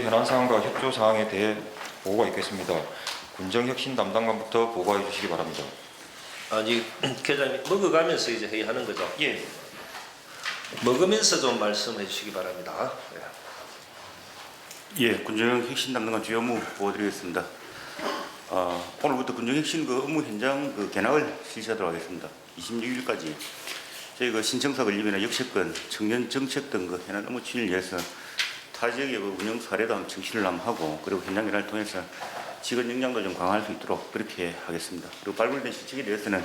현안 사항과 협조 사항에 대해 보고가 있겠습니다. 군정혁신 담당관부터 보고해 주시기 바랍니다. 아니 계장님 먹어가면서 이제 회의하는 거죠? 예. 먹으면서 좀 말씀해 주시기 바랍니다. 예, 군정 혁신 담당관 주요 업무 보고드리겠습니다. 오늘부터 군정 혁신 업무 현장 개막을 실시하도록 하겠습니다. 26일까지 저희 신청사 건립이나 역세권, 청년 정책 등 현안 업무 추진을 위해서 타 지역의 운영 사례도 한번 청취를 하고 그리고 현장 개발을 통해서 직원 역량도 좀 강화할 수 있도록 그렇게 하겠습니다. 그리고 발굴된 실책에 대해서는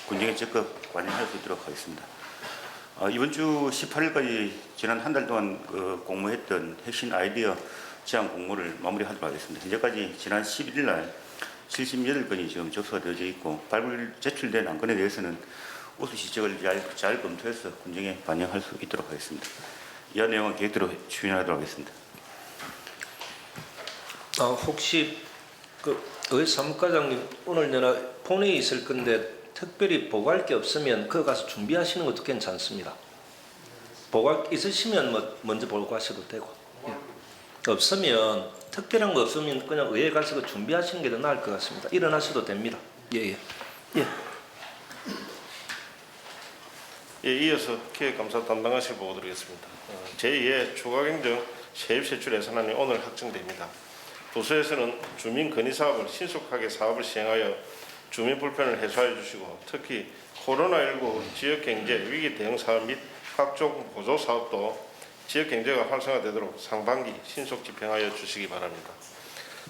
군정에 적극 관여할 수 있도록 하겠습니다. 이번 주 18일까지 지난 한 달 동안 공모했던 핵심 아이디어 제안 공모를 마무리하도록 하겠습니다. 현재까지 지난 11일 날 78건이 지금 접수가 되어져 있고 발굴 제출된 안건에 대해서는 우수 실적을 잘 검토해서 군정에 반영할 수 있도록 하겠습니다. 이한 내용은 계획대로 추진하도록 하겠습니다. 혹시 의 사무과장님 오늘 내가 본회의 있을 건데 특별히 보고할 게 없으면 그 가서 준비하시는 것도 괜찮습니다. 보고할 게 있으시면 먼저 보고하셔도 되고 없으면 특별한 거 없으면 그냥 의회 가서 그 준비하시는 게 더 나을 것 같습니다. 일어나셔도 됩니다. 예. 이어서 기획감사 담당하실 보고 드리겠습니다. 제2의 추가경정 세입세출 예산안이 오늘 확정됩니다. 부서에서는 주민 건의 사업을 신속하게 사업을 시행하여 주민 불편을 해소해 주시고 특히 코로나19 지역경제 위기 대응 사업 및 각종 보조 사업도 지역경제가 활성화되도록 상반기 신속 집행하여 주시기 바랍니다.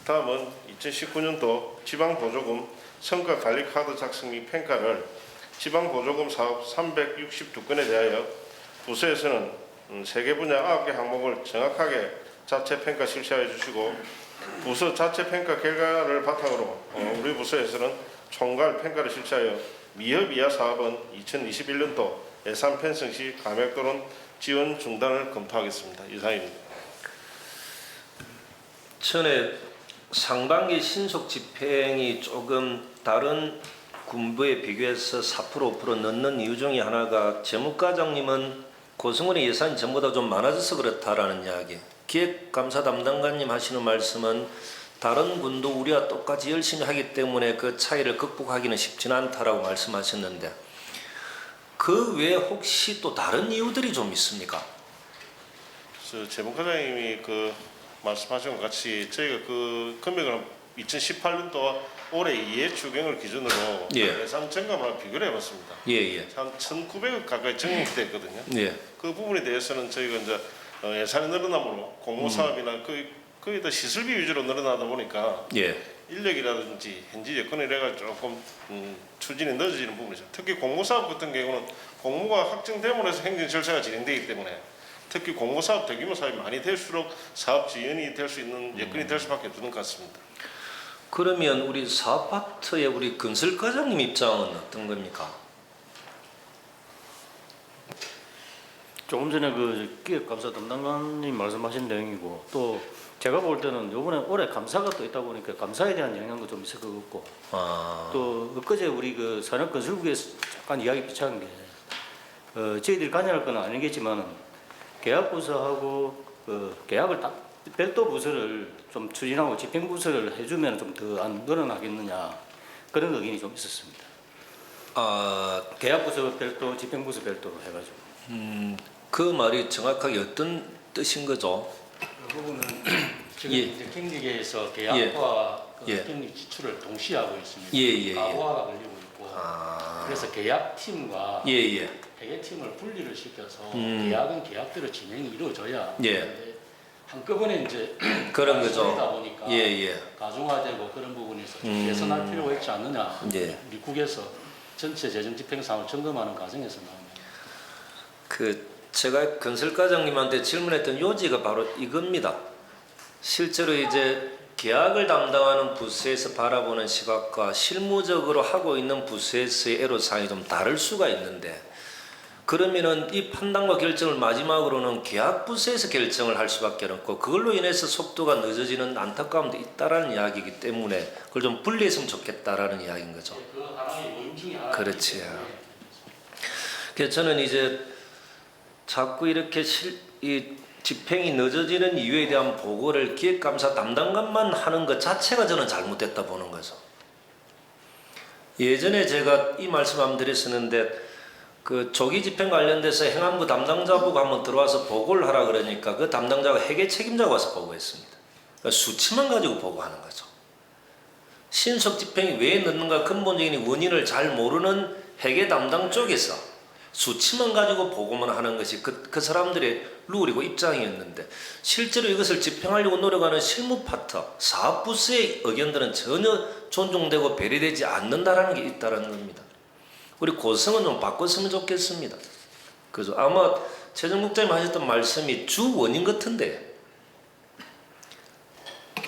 다음은 2019년도 지방보조금 성과관리카드 작성 및 평가를 지방보조금 사업 362건에 대하여 부서에서는 3개 분야 9개 항목을 정확하게 자체평가 실시하여 주시고 부서 자체평가 결과를 바탕으로 우리 부서에서는 총괄 평가를 실시하여 미협 이하 사업은 2021년도 예산 편성 시 감액 또는 지원 중단을 검토하겠습니다. 이상입니다. 전에 상반기 신속 집행이 조금 다른 군부에 비교해서 4% 5% 넣는 이유 중에 하나가 재무과장님은 고승원의 예산이 전보다 좀 많아져서 그렇다라는 이야기, 기획감사 담당관님 하시는 말씀은 다른 군도 우리와 똑같이 열심히 하기 때문에 그 차이를 극복하기는 쉽지는 않다라고 말씀하셨는데 그 외에 혹시 또 다른 이유들이 좀 있습니까? 재무과장님이 말씀하신 것 같이 저희가 금액을 2018년도 올해 2회 추경을 기준으로 예산 점검을 비교를 해봤습니다. 한 1,900억 가까이 증액이 됐거든요. 그 부분에 대해서는 저희가 이제 예산이 늘어남으로 공모사업이나 거의 다 시설비 위주로 늘어나다 보니까 인력이라든지 현지 여건이라가 조금 추진이 늦어지는 부분이죠. 특히 공모사업 같은 경우는 공모가 확정됨으로 해서 행정 절차가 진행되기 때문에 특히 공모사업 대규모 사업이 많이 될수록 사업 지연이 될 수 있는 여건이 될 수밖에 없는 것 같습니다. 그러면 우리 사업파트의 우리 건설과장님 입장은 어떤 겁니까? 조금 전에 기획감사 담당관님 말씀하신 내용이고 또 제가 볼 때는 요번에 올해 감사가 또 있다 보니까 감사에 대한 영향도 좀 있을 것 같고 또 엊그제 우리 산업건설국에서 잠깐 이야기 비슷한 게 저희들이 관여할 건 아니겠지만 계약부서하고 계약을 딱 별도 부서를 좀 추진하고 집행부서를 해주면 좀 더 안 늘어나겠느냐 그런 의견이 좀 있었습니다. 계약부서 별도, 집행부서 별도로 해가지고. 그 말이 정확하게 어떤 뜻인 거죠? 그 부분은 지금 이제 경리계에서 계약과 경리 지출을 동시에 하고 있습니다. 가호화가 걸리고 있고 그래서 계약팀과 회계팀을 분리를 시켜서 계약은 계약대로 진행이 이루어져야 한꺼번에 이제 그런 거죠. 보니까 가중화되고 그런 부분에서 개선할 필요가 있지 않느냐. 우리 국에서 전체 재정 집행 상을 점검하는 과정에서 나옵니다. 제가 건설과장님한테 질문했던 요지가 바로 이겁니다. 실제로 이제 계약을 담당하는 부서에서 바라보는 시각과 실무적으로 하고 있는 부서에서의 애로사항이 좀 다를 수가 있는데 그러면은 이 판단과 결정을 마지막으로는 계약부서에서 결정을 할 수밖에 없고 그걸로 인해서 속도가 늦어지는 안타까움도 있다라는 이야기이기 때문에 그걸 좀 분리했으면 좋겠다라는 이야기인 거죠. 그 하나의 모임 중에 하나. 그렇지. 그래서 저는 이제 자꾸 이렇게 집행이 늦어지는 이유에 대한 보고를 기획감사 담당관만 하는 것 자체가 저는 잘못됐다 보는 거죠. 예전에 제가 이 말씀 한번 드렸었는데 그 조기 집행 관련돼서 행안부 담당자 보고 한번 들어와서 보고를 하라 그러니까 그 담당자가 회계 책임자가 와서 보고했습니다. 그러니까 수치만 가지고 보고하는 거죠. 신속 집행이 왜 늦는가 근본적인 원인을 잘 모르는 회계 담당 쪽에서 수치만 가지고 보고만 하는 것이 그 사람들의 룰이고 입장이었는데 실제로 이것을 집행하려고 노력하는 실무 파트, 사업부서의 의견들은 전혀 존중되고 배려되지 않는다라는 게 있다는 겁니다. 우리 고성은 좀 바꿨으면 좋겠습니다. 그죠? 아마 최정국장님 하셨던 말씀이 주 원인 같은데.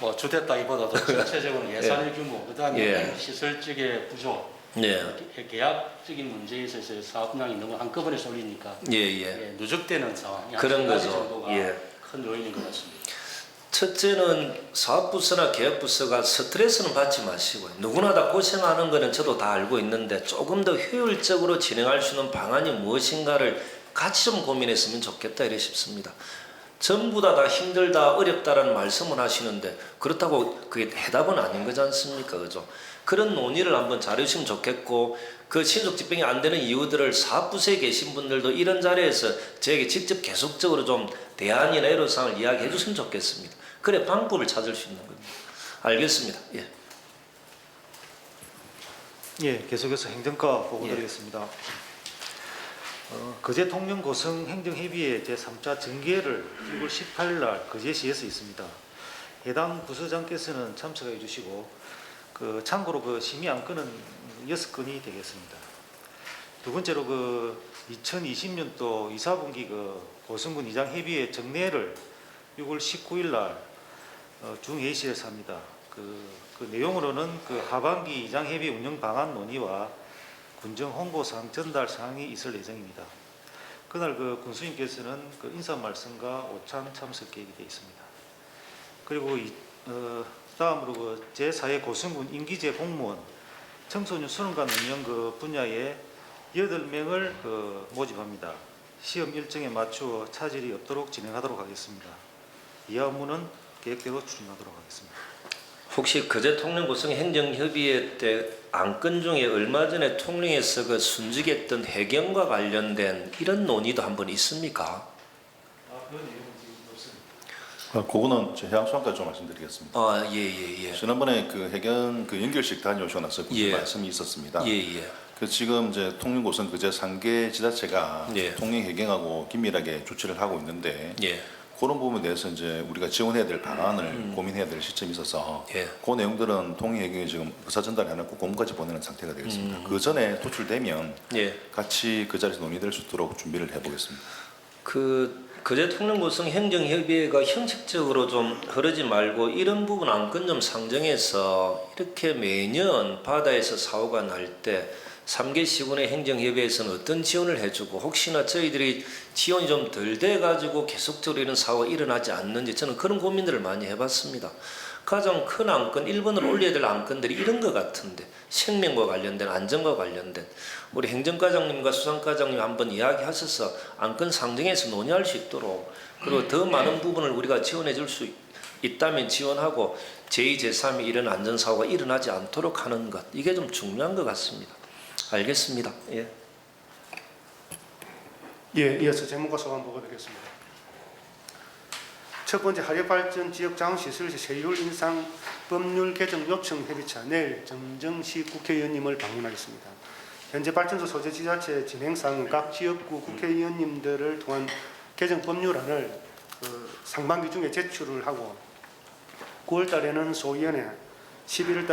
뭐 주됐다기보다도 전체적으로 예산의 규모, 그다음에 예. 시설 쪽의 부족, 네. 계약적인 문제에 있어서 사업량이 너무 한꺼번에 쏠리니까 예. 누적되는 상황, 그런 한 가지 거죠. 정도가 예. 큰 요인인 것 같습니다. 첫째는 사업부서나 계약부서가 스트레스는 받지 마시고요. 누구나 다 고생하는 거는 저도 다 알고 있는데 조금 더 효율적으로 진행할 수 있는 방안이 무엇인가를 같이 좀 고민했으면 좋겠다 이래 싶습니다. 전부 다 힘들다 어렵다라는 말씀을 하시는데 그렇다고 그게 해답은 아닌 거지 않습니까? 그죠? 그런 논의를 한번 잘해주시면 좋겠고 그 신속 집행이 안 되는 이유들을 사업부서에 계신 분들도 이런 자리에서 저에게 직접 계속적으로 좀 대안이나 애로사항을 이야기해 주시면 좋겠습니다. 그래 방법을 찾을 수 있는 겁니다. 알겠습니다. 예. 예, 계속해서 행정과 보고 드리겠습니다. 거제 통영 고성 행정협의회 제3차 정기회를 6월 18일 날 거제시에서 있습니다. 해당 부서장께서는 참석해 주시고 참고로 그 심의 안건은 6건이 되겠습니다. 두 번째로 2020년도 2사분기 고성군 이장협의회 정례를 6월 19일 날 중회의실에서 합니다. 그 내용으로는 하반기 이장협의 운영 방안 논의와 군정 홍보사항 전달 사항이 있을 예정입니다. 그날 군수님께서는 인사 말씀과 오찬 참석 계획이 되어 있습니다. 그리고 다음으로 제4회 고성군 임기제 공무원 청소년 수능관 운영 분야에 8명을 모집합니다. 시험 일정에 맞추어 차질이 없도록 진행하도록 하겠습니다. 이하 업무는 계획대로 추진하도록 하겠습니다. 혹시 거제 통영 고성 행정협의회 때 안건 중에 얼마 전에 통영에서 순직했던 해경과 관련된 이런 논의도 한번 있습니까? 그런 내용은 지금 없습니다. 그거는 제 해양수산까지 좀 말씀드리겠습니다. 예. 지난번에 해경 연결식 다녀오시고 나서 그 예. 말씀이 있었습니다. 예. 지금 이제 통영고성 거제 3개 지자체가 예. 통영 해경하고 긴밀하게 조치를 하고 있는데 예. 그런 부분에 대해서 이제 우리가 지원해야 될 방안을 고민해야 될 시점이 있어서 예. 그 내용들은 통영 해경이 지금 의사 전달을 해놓고 공문까지 보내는 상태가 되겠습니다. 그 전에 도출되면 예. 같이 그 자리에서 논의될 수 있도록 준비를 해보겠습니다. 거제 통영고성 행정협의회가 형식적으로 좀 흐르지 말고 이런 부분 안건 좀 상정해서 이렇게 매년 바다에서 사고가 날 때 3개 시군의 행정협의회에서는 어떤 지원을 해주고 혹시나 저희들이 지원이 좀 덜 돼가지고 계속적으로 이런 사고가 일어나지 않는지 저는 그런 고민들을 많이 해봤습니다. 가장 큰 안건 1번으로 올려야 될 안건들이 이런 것 같은데 생명과 관련된 안전과 관련된 우리 행정과장님과 수산과장님 한번 이야기하셔서 안건 상정해서 논의할 수 있도록 그리고 더 많은 부분을 우리가 지원해 줄 수 있다면 지원하고 제2, 제3이 이런 안전사고가 일어나지 않도록 하는 것 이게 좀 중요한 것 같습니다. 알겠습니다. 예. 예, 이어서 재무과 소관 보고 드리겠습니다. 첫 번째 화력발전 지역장 시설시 세율 인상 법률 개정 요청 협의차 내일 정정식 국회의원님을 방문하겠습니다. 현재 발전소 소재 지자체 진행상은 각 지역구 국회의원님들을 통한 개정 법률안을 상반기 중에 제출을 하고 9월 달에는 소위원회, 11월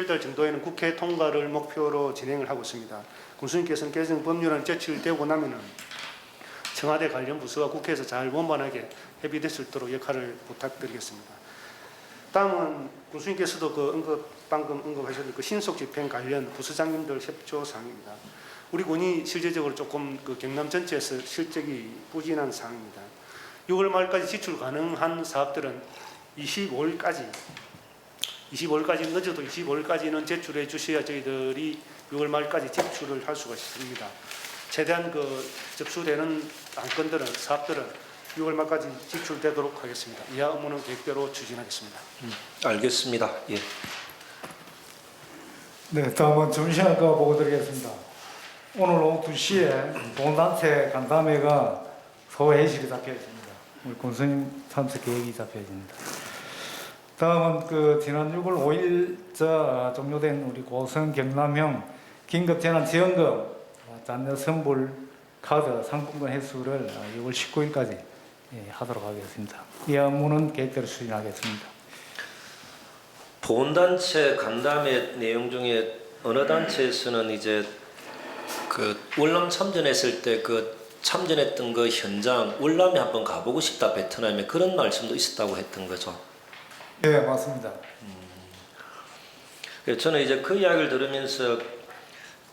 달 정도에는 국회 통과를 목표로 진행을 하고 있습니다. 군수님께서는 개정 법률안 제출되고 나면은 청와대 관련 부서와 국회에서 잘 원만하게 협의될 수 있도록 역할을 부탁드리겠습니다. 다음은 군수님께서도 방금 언급하셨던 신속 집행 관련 부서장님들 협조 사항입니다. 우리 군이 실제적으로 조금 경남 전체에서 실적이 부진한 상황입니다. 6월 말까지 지출 가능한 사업들은 25일까지 늦어도 25일까지는 제출해 주셔야 저희들이 6월 말까지 제출을 할 수가 있습니다. 최대한 접수되는 안건들은 사업들은 6월 말까지 지출되도록 하겠습니다. 이하 업무는 계획대로 추진하겠습니다. 알겠습니다. 예. 네, 다음은 점심시간과 보고 드리겠습니다. 오늘 오후 2시에 동단체 간담회가 서회의실에 잡혀 있습니다. 우리 군수님 참석 계획이 잡혀 있습니다. 다음은 지난 6월 5일 종료된 우리 고성 경남형 긴급재난지원금 잔여 선불 카드 상품권 횟수를 6월 19일까지 하도록 하겠습니다. 이 업무는 계획대로 추진하겠습니다. 보훈단체 간담회 내용 중에 어느 단체에서는 이제 월남 참전했을 때 참전했던 현장 월남에 한번 가보고 싶다 베트남에 그런 말씀도 있었다고 했던 거죠. 네, 맞습니다. 저는 이제 그 이야기를 들으면서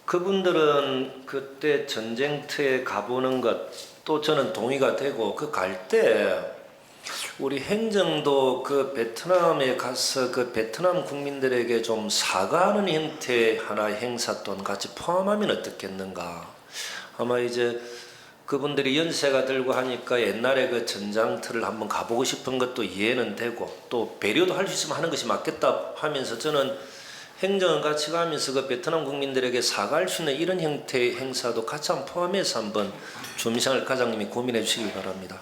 그분들은 그때 전쟁터에 가보는 것도 저는 동의가 되고 갈 때 우리 행정도 베트남에 가서 베트남 국민들에게 좀 사과하는 형태 하나의 행사 또는 같이 포함하면 어떻겠는가. 아마 이제 그분들이 연세가 들고 하니까 옛날에 전장터를 한번 가보고 싶은 것도 이해는 되고 또 배려도 할 수 있으면 하는 것이 맞겠다 하면서 저는 행정을 같이 가면서 베트남 국민들에게 사과할 수 있는 이런 형태의 행사도 같이 한번 포함해서 한번 주민생활 과장님이 고민해 주시기 바랍니다.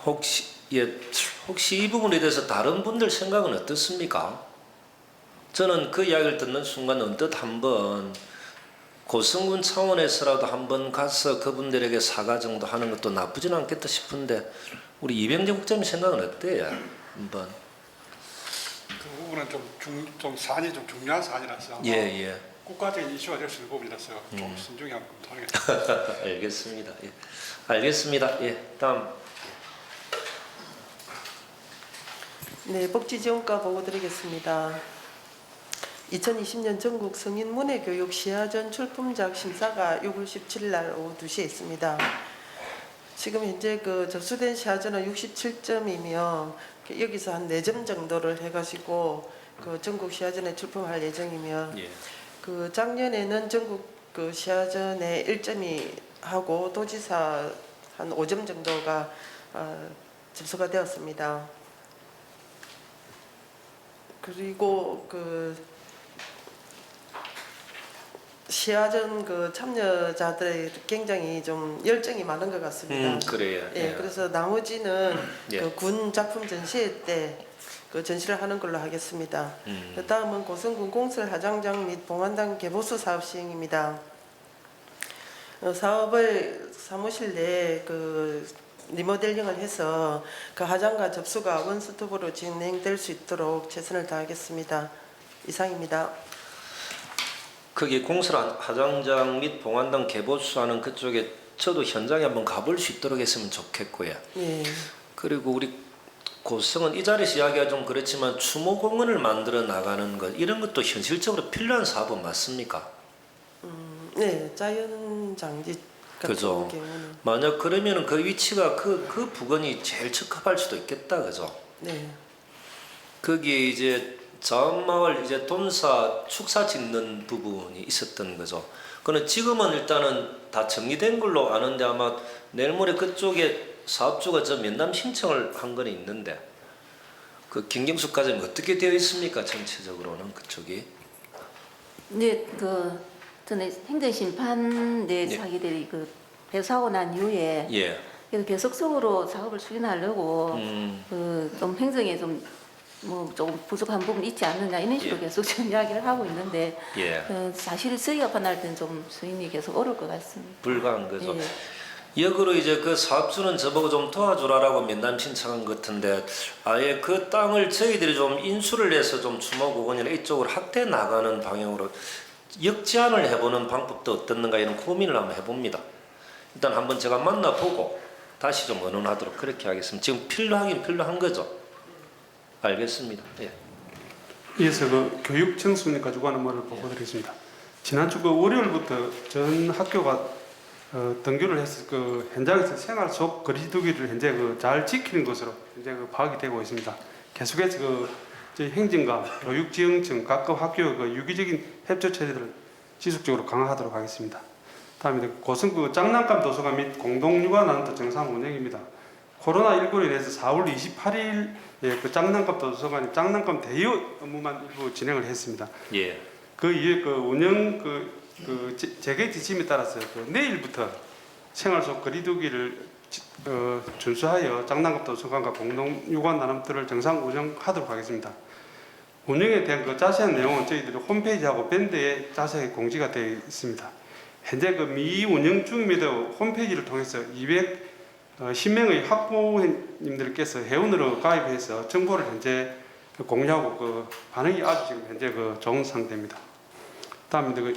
혹시 이 부분에 대해서 다른 분들 생각은 어떻습니까? 저는 그 이야기를 듣는 순간 언뜻 한번 고성군 차원에서라도 한번 가서 그분들에게 사과 정도 하는 것도 나쁘진 않겠다 싶은데 우리 이병재 국장님 생각은 어때요? 한번. 그 부분은 좀 사안이 좀 중요한 사안이라서 예. 국가적인 이슈가 될 수 있는 부분이라서 좀 신중히 한번 검토하겠습니다. 알겠습니다. 예. 알겠습니다. 예. 다음. 네, 복지지원과 보고 드리겠습니다. 2020년 전국 성인 문해교육 시야전 출품작 심사가 6월 17일 날 오후 2시에 있습니다. 지금 현재 접수된 시야전은 67점이며 여기서 한 4점 정도를 해가지고 전국 시야전에 출품할 예정이며 예. 작년에는 전국 시야전에 1점이 하고 도지사 한 5점 정도가 접수가 되었습니다. 그리고 시야전 참여자들의 굉장히 좀 열정이 많은 것 같습니다. 그래요. 예, 그래서 나머지는 예. 군 작품 전시회 때 전시를 하는 걸로 하겠습니다. 다음은 고성군 공설 하장장 및 봉안당 개보수 사업 시행입니다. 사업을 사무실 내에 리모델링을 해서 하장과 접수가 원스톱으로 진행될 수 있도록 최선을 다하겠습니다. 이상입니다. 거기 공설 하장장 및 봉안당 개보수하는 그쪽에 저도 현장에 한번 가볼 수 있도록 했으면 좋겠고요. 예. 그리고 우리 고성은 이 자리에서 이야기가 좀 그렇지만 추모공원을 만들어 나가는 것 이런 것도 현실적으로 필요한 사업은 맞습니까? 네, 자연장지 같은 그죠. 경우는 만약 그러면은 그 위치가 그 부근이 제일 적합할 수도 있겠다, 그죠? 네. 거기 이제 자원마을 이제 돈사 축사 짓는 부분이 있었던 거죠. 그는 지금은 일단은 다 정리된 걸로 아는데 아마 내일 모레 그쪽에 사업주가 면담 신청을 한 건 있는데 김경숙 과장님 어떻게 되어 있습니까? 전체적으로는 그쪽이? 네, 저는 행정심판 내 예. 자기들이 배수하고 난 이후에 예. 그래서 계속적으로 작업을 추진하려고 좀 행정에 조금 부족한 부분이 있지 않느냐 이런 식으로 예. 계속 지금 이야기를 하고 있는데 예. 사실 저희가 판단할 때는 좀 수인이 계속 어려울 것 같습니다. 불가한 거죠. 예. 역으로 이제 사업주는 저보고 좀 도와주라라고 면담 신청한 것 같은데 아예 그 땅을 저희들이 좀 인수를 해서 좀 주모구원이나 이쪽으로 확대 나가는 방향으로 역제안을 해보는 방법도 어떻는가 이런 고민을 한번 해봅니다. 일단 한번 제가 만나보고 다시 좀 의논하도록 그렇게 하겠습니다. 지금 필요하긴 필요한 거죠. 알겠습니다. 예. 이어서 교육 청소년 가지고 하는 말을 보고 드리겠습니다. 지난주 월요일부터 전 학교가 등교를 해서 현장에서 생활 속 거리두기를 현재 잘 지키는 것으로 현재 파악이 되고 있습니다. 계속해서 저희 행정과 교육지원청 각급 학교의 유기적인 협조 체제를 지속적으로 강화하도록 하겠습니다. 다음에 고성구 장난감 도서관 및 공동육아나눔터 정상 운영입니다. 코로나19로 인해서 4월 28일에 그 장난감 도서관이 장난감 대여 업무만 일부 진행을 했습니다. 예. 그 이후에 그 운영 재개 지침에 따라서 내일부터 생활 속 거리두기를 준수하여 장난감 도서관과 공동육아나눔터를 정상 운영하도록 하겠습니다. 운영에 대한 그 자세한 내용은 저희들이 홈페이지하고 밴드에 자세히 공지가 되어 있습니다. 현재 그 미운영 중임에도 홈페이지를 통해서 210명의 학부모님들께서 회원으로 가입해서 정보를 현재 공유하고 그 반응이 아주 지금 현재 그 좋은 상태입니다. 다음에 그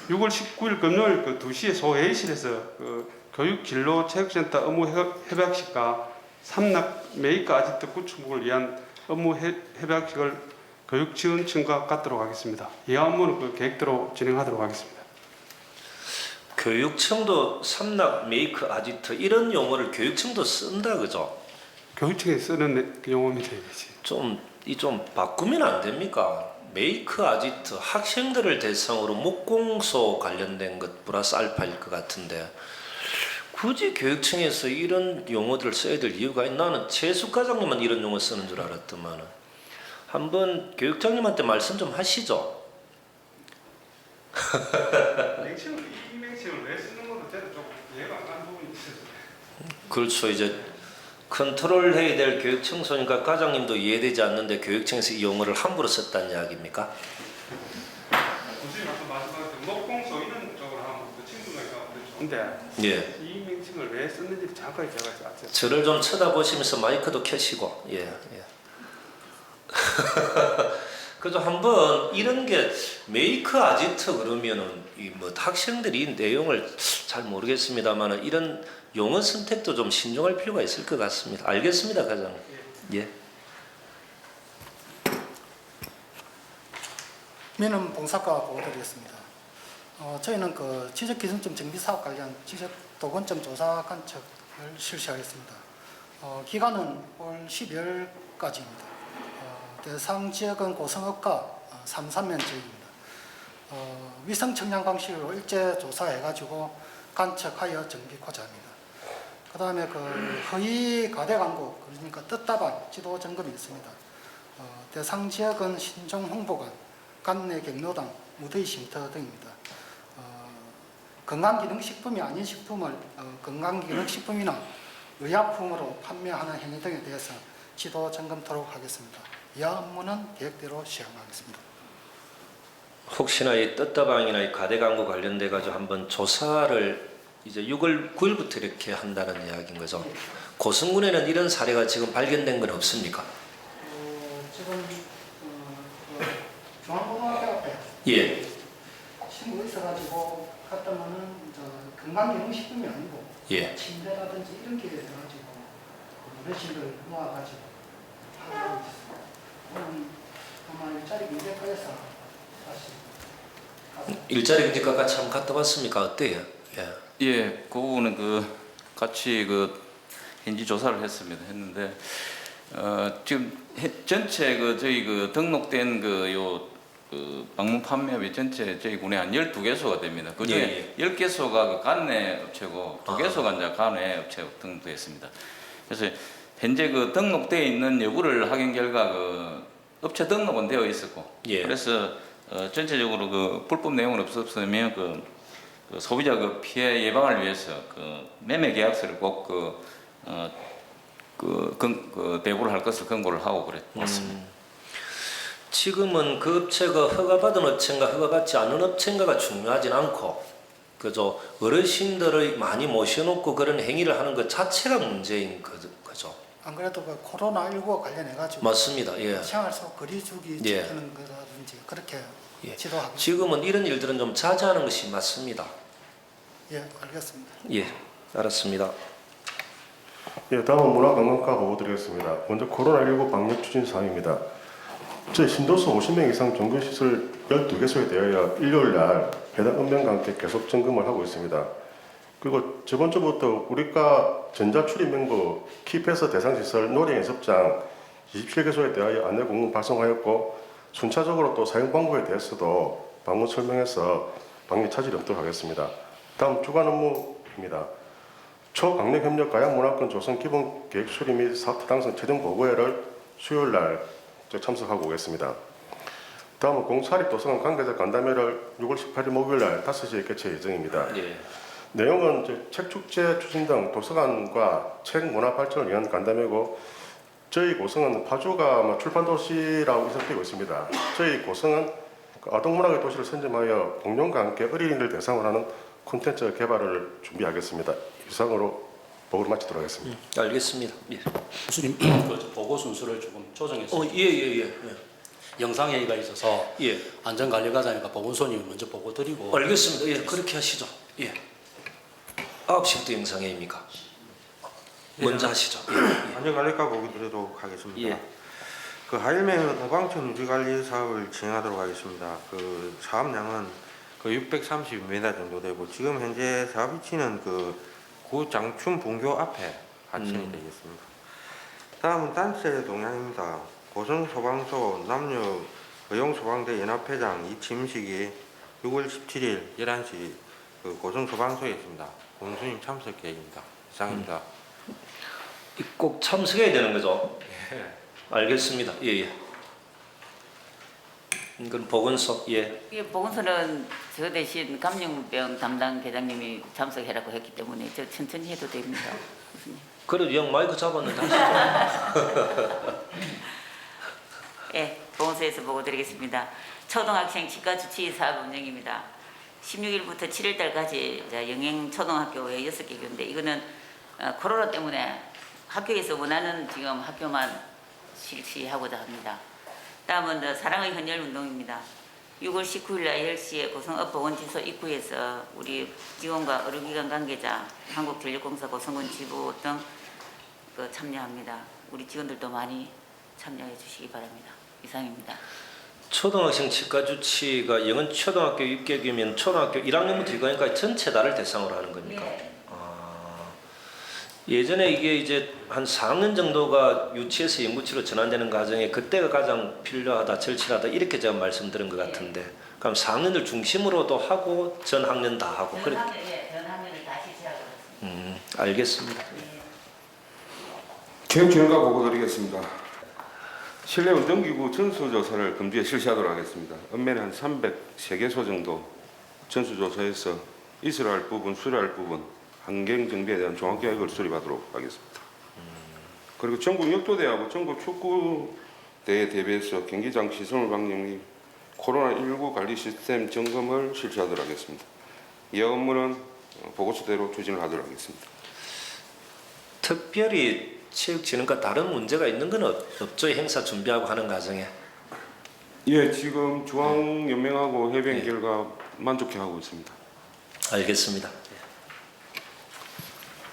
6월 19일 금요일 그 2시에 소회의실에서 그 교육진로체육센터 업무 협약식과 삼락 메이크 아지트 구축을 위한 업무 협약식을 교육지원청과 갖도록 하겠습니다. 이 업무는 그 계획대로 진행하도록 하겠습니다. 교육청도 삼락 메이크 아지트 이런 용어를 교육청도 쓴다 그죠? 교육청에 쓰는 용어입니다. 좀 바꾸면 안 됩니까? 메이크 아지트 학생들을 대상으로 목공소 관련된 것 플러스 알파일 것 같은데 굳이 교육청에서 이런 용어들을 써야 될 이유가 있나? 나는 최숙 과장님만 이런 용어 쓰는 줄 알았더만 한번 교육장님한테 말씀 좀 하시죠. 이명칭을 왜 쓰는 것도 저도 좀 이해가 안 가는 부분이 있어요. 그렇죠. 이제 컨트롤해야 될 교육청소니까 과장님도 이해되지 않는데 교육청에서 이 용어를 함부로 썼다는 이야기입니까? 교수님 아까 말씀하신 목공소 이런 쪽으로 하면 그 친구가 좋은데 예. 이 명칭을 왜 썼는지 정확하게 제가 알죠. 저를 좀 쳐다보시면서 마이크도 켜시고 예. 그래도 한번 이런 게 메이크 아지트 그러면은 이 뭐 학생들이 내용을 잘 모르겠습니다만은 이런 용어 선택도 좀 신중할 필요가 있을 것 같습니다. 알겠습니다, 과장님. 예. 민원 봉사과 보고드리겠습니다. 저희는 그 지적기준점 정비사업 관련 지적도건점 조사 간척을 실시하겠습니다. 기간은 올 12월까지입니다. 대상 지역은 고성읍과 3.3면 지역입니다. 위성 청량 방식으로 일제 조사해가지고 간척하여 정비코자 합니다. 그 다음에 그 허위 가대 광고, 그러니까 뜻다방 지도 점검이 있습니다. 대상 지역은 신종 홍보관, 관내 경로당, 무더위 쉼터 등입니다. 건강기능식품이 아닌 식품을 건강기능식품이나 의약품으로 판매하는 행위 등에 대해서 지도 점검토록 하겠습니다. 이 업무는 계획대로 시행하겠습니다. 혹시나 이 떴다방이나 이 가대 광고 관련돼 가지고 한번 조사를 이제 6월 9일부터 이렇게 한다는 이야기인 거죠. 고성군에는 이런 사례가 지금 발견된 건 없습니까? 지금 중앙고등학교 앞에 예. 친구 있어가지고 갔다면은 건강기능식품이 아니고 예. 침대라든지 이런 게 돼가지고 어르신들 모아가지고 하고 있습니다. 아마 일자리 경제과에서 다시 일자리 경제과가 참 갔다 왔습니까? 어때요? 예, 그 부분은 같이 현지 조사를 했는데 지금 전체 저희 등록된 방문 판매업이 전체 저희 군에 한 12개소가 됩니다. 그 중에 10개소가 관내 업체고 2개소가 이제 관외 업체 등록되어 있습니다. 그래서 현재 등록되어 있는 여부를 확인 결과 업체 등록은 되어 있었고 그래서 전체적으로 불법 내용은 없었으면 소비자 피해 예방을 위해서 매매 계약서를 꼭 배부를 할 것을 권고를 하고 그랬습니다. 지금은 그 업체가 허가받은 업체인가 허가받지 않은 업체인가가 중요하진 않고 그죠 어르신들을 많이 모셔놓고 그런 행위를 하는 것 자체가 문제인 거죠. 안 그래도 코로나19 관련해가지고 맞습니다. 예. 생활 속 거리두기 지키는 거라든지 그렇게 지도하고 지금은 이런 일들은 좀 자제하는 것이 맞습니다. 예, 알겠습니다. 예, 알았습니다. 예, 다음은 문화관광과 보고드리겠습니다. 먼저 코로나19 방역 추진 사항입니다. 저희 신도수 50명 이상 종교시설 12개소에 대하여 일요일날 해당 읍면과 함께 계속 점검을 하고 있습니다. 그리고 저번 주부터 우리과 전자출입 명부 키패스 대상시설 놀이연습장 27개소에 대하여 안내 공문 발송하였고 순차적으로 또 사용 방법에 대해서도 방문 설명해서 방역 차질이 없도록 하겠습니다. 다음 주간 업무입니다. 초강력협력 가양문화권 조성 기본계획 수립 및 사업 타당성 최종 보고회를 수요일 날 참석하고 오겠습니다. 다음은 공사립 도서관 관계자 간담회를 6월 18일 목요일 날 5시에 개최 예정입니다. 내용은 책 축제 추진 등 도서관과 책 문화 발전을 위한 간담회고, 저희 고성은 파주가 출판 도시라고 인식되고 있습니다. 저희 고성은 아동문학의 도시를 선점하여 공룡과 함께 어린이들 대상으로 하는 콘텐츠 개발을 준비하겠습니다. 이상으로 보고를 마치도록 하겠습니다. 알겠습니다. 예. 교수님, 그 보고 순서를 조금 조정했습니다. 예. 영상회의가 있어서 예. 안전관리과장이가 보건소님 먼저 보고 드리고. 알겠습니다. 예, 그렇게 하시죠. 예. 9시부터 영상회의입니까? 먼저 하시죠. 안전관리과 보고 드리도록 하겠습니다. 예. 그 하일맹 오광천 유지관리 사업을 진행하도록 하겠습니다. 그 사업량은 그 630m 정도 되고, 지금 현재 사업 위치는 그 구장춘 분교 앞에 하천이 되겠습니다. 다음은 단체 동향입니다. 고성소방서 남녀 의용소방대 연합회장 이 취임식이 6월 17일 11시 그 고성소방서에 있습니다. 공수님 참석 계획입니다. 이상입니다. 꼭 참석해야 되는 거죠? 예. 알겠습니다. 예. 이건 보건소. 예. 예, 보건소는 저 대신 감염병 담당 계장님이 참석해라고 했기 때문에 저 천천히 해도 됩니다. 교수님. 그래도 영 마이크 잡았는데 하시죠. 예, 보건소에서 보고 드리겠습니다. 초등학생 치과 주치 사업 운영입니다. 16일부터 7일달까지 영행 초등학교에 6개 교인데, 이거는 코로나 때문에 학교에서 원하는 지금 학교만 실시하고자 합니다. 다음은 사랑의 헌혈 운동입니다. 6월 19일 날 10시에 고성읍보건지소 입구에서 우리 직원과 의료기관 관계자, 한국전력공사 고성군 지부 등 참여합니다. 우리 직원들도 많이 참여해 주시기 바랍니다. 이상입니다. 초등학생 치과 주치가 영은 초등학교 입학이면 초등학교 1학년부터 6학년까지 전체 다를 대상으로 하는 겁니까? 네. 예전에 이게 이제 한 4학년 정도가 유치에서 연구치로 전환되는 과정에 그때가 가장 필요하다, 절실하다 이렇게 제가 말씀드린 것 같은데, 그럼 4학년들 중심으로도 하고 전 학년 다 하고 전 학년을 다 실시하고 있습니다. 알겠습니다. 교육진흥과 보고 드리겠습니다. 실내 운전기구 전수조사를 금주에 실시하도록 하겠습니다. 읍면에 한 303개소 정도 전수조사해서 있어야 할 부분, 수료할 부분, 환경 정비에 대한 종합계획을 수립하도록 하겠습니다. 그리고 전국 역도대하고 전국 축구대에 대비해서 경기장 시설물 방역 및 코로나19 관리 시스템 점검을 실시하도록 하겠습니다. 이 업무는 보고서대로 추진을 하도록 하겠습니다. 특별히 체육진흥과 다른 문제가 있는 건 없죠? 행사 준비하고 하는 과정에. 예, 지금 중앙연맹하고 협의한 결과 만족해하고 있습니다. 알겠습니다.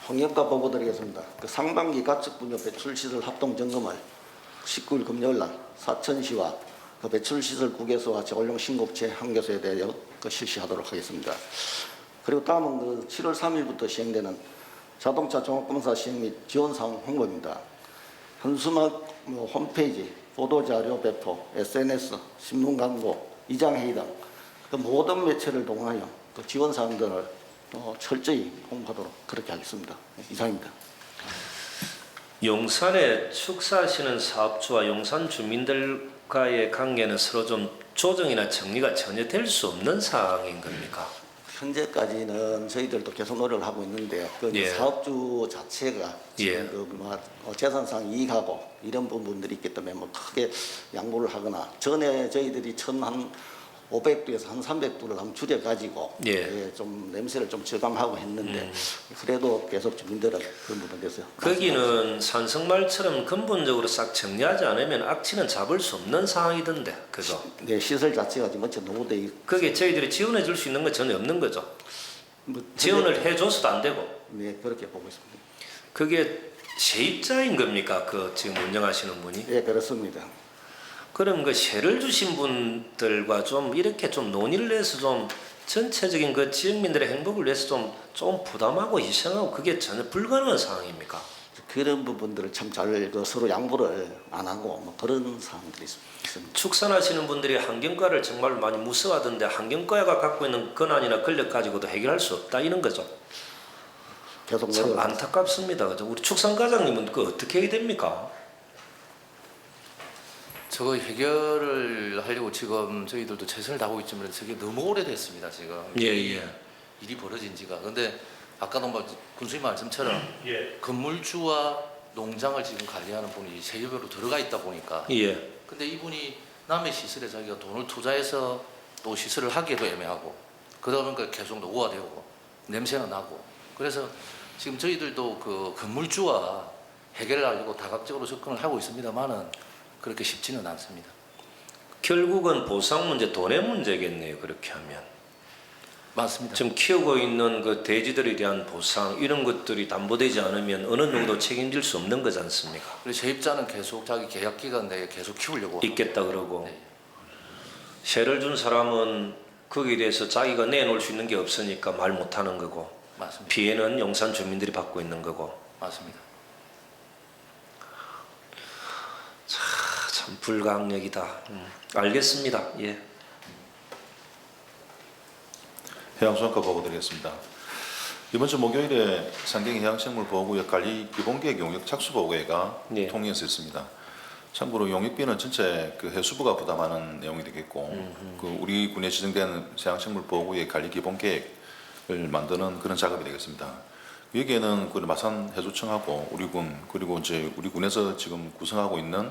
환경과 보고 드리겠습니다. 그 상반기 가축 분뇨 배출시설 합동 점검을 19일 금요일 날 사천시와 그 배출시설 9개소와 재활용 신곡체 1개소에 대하여 실시하도록 하겠습니다. 그리고 다음은 그 7월 3일부터 시행되는 자동차 종합검사 시행 및 지원사항 홍보입니다. 현수막 홈페이지, 보도자료 배포, SNS, 신문 광고, 이장회의 등 그 모든 매체를 동원하여 그 지원사항들을 철저히 홍보하도록 그렇게 하겠습니다. 이상입니다. 용산에 축사하시는 사업주와 용산 주민들과의 관계는 서로 좀 조정이나 정리가 전혀 될 수 없는 상황인 겁니까? 현재까지는 저희들도 계속 노력을 하고 있는데 그 사업주 자체가 지금 재산상 이익하고 이런 부분들이 있기 때문에 크게 양보를 하거나, 전에 저희들이 한 500두에서 한 300두를 한번 줄여가지고 좀 냄새를 좀 저감하고 했는데 그래도 계속 주민들은 그런 부분에 대해서 거기는 산성말처럼 근본적으로 싹 정리하지 않으면 악취는 잡을 수 없는 상황이던데, 그죠? 네, 시설 자체가 지금 노후돼 있고 그게 저희들이 지원해 줄 수 있는 건 전혀 없는 거죠? 지원을 해줘서도 안 되고? 네, 그렇게 보고 있습니다. 그게 세입자인 겁니까? 그 지금 운영하시는 분이? 네, 그렇습니다. 그럼 그 세를 주신 분들과 좀 이렇게 좀 논의를 해서 좀 전체적인 그 지역민들의 행복을 위해서 좀 부담하고 희생하고 그게 전혀 불가능한 상황입니까? 그런 부분들을 참 잘 서로 양보를 안 하고 뭐 그런 사항들이 있습니다. 축산하시는 분들이 환경과를 정말 많이 무서워하던데 환경과가 갖고 있는 권한이나 권력 가지고도 해결할 수 없다 이런 거죠. 계속 참 안타깝습니다. 그죠? 우리 축산과장님은 그 어떻게 해야 됩니까? 저거 해결을 하려고 지금 저희들도 최선을 다하고 있지만 저게 너무 오래됐습니다. 지금 일이 벌어진 지가. 근데 아까도 뭐 군수님 말씀처럼 건물주와 농장을 지금 관리하는 분이 세계별로 들어가 있다 보니까 근데 이분이 남의 시설에 자기가 돈을 투자해서 또 시설을 하기에도 애매하고 그러다 보니까 계속 노후화되고 냄새가 나고 그래서 지금 저희들도 그 건물주와 해결을 하려고 다각적으로 접근을 하고 있습니다만은 그렇게 쉽지는 않습니다. 결국은 보상 문제, 돈의 문제겠네요. 그렇게 하면. 맞습니다. 지금 키우고 있는 그 돼지들에 대한 보상 이런 것들이 담보되지 않으면 어느 정도 책임질 수 없는 거지 않습니까? 그래서 세입자는 계속 자기 계약 기간 내에 계속 키우려고 있겠다 그러고 세를 준 사람은 거기에 대해서 자기가 내놓을 수 있는 게 없으니까 말 못하는 거고 맞습니다. 피해는 용산 주민들이 받고 있는 거고 맞습니다. 참 불가항력이다. 알겠습니다. 예. 해양수산과 보고 드리겠습니다. 이번 주 목요일에 상경이 해양생물보호구역 관리 기본계획 용역 착수보고회가 통일해서 있습니다. 참고로 용역비는 전체 그 해수부가 부담하는 내용이 되겠고 그 우리 군에 지정된 해양생물보호구역 관리 기본계획을 만드는 그런 작업이 되겠습니다. 여기에는 그 마산 해수청하고 우리 군 그리고 이제 우리 군에서 지금 구성하고 있는